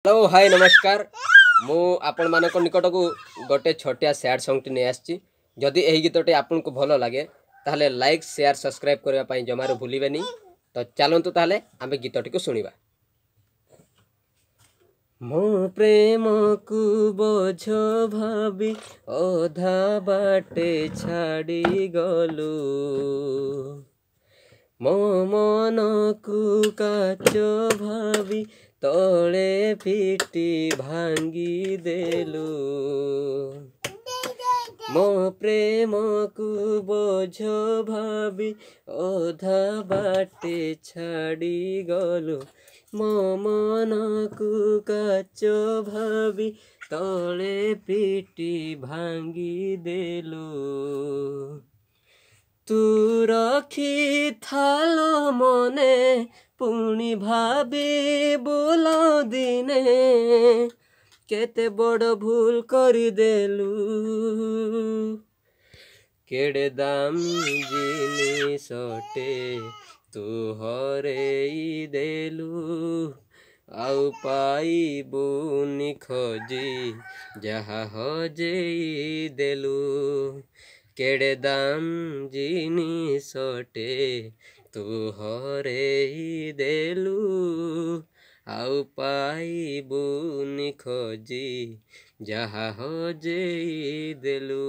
Hello hi नमस्कार। मु आपण मानक निकट को गोटे छोटिया सैड सॉन्ग टी नहीं आसी। जदि यही गीतटी आपन को भल लगे ताहले लाइक शेयर सब्सक्राइब करबा पई जमारो भूलिबेनी। तो चलंतु ताहले आमे गीतटी को सुनिबा। मो प्रेम को बोझ भाभी ओधा बाटे छाड़ी गलु, मो मन को काच भाभी तले पिटी भांगी देलु। मो प्रेम को बोझ भाभी ओधा बाटे छाड़ी गलु, मो मन को काच भाभी तले पिटी भांगी देलु। तू रखी थालो मने पुणी भाभी बोल दिने केते बड़ भूल करी देलु। केड़े दामी जिनिसटे तू हरेई देलु, आउ पाइबुनि खोजी जहा हजेई देलु। केड़े दाम जिनिसटे तू हरेई देलु, आउ पाइबुनि खोजी जहा हजेई देलु।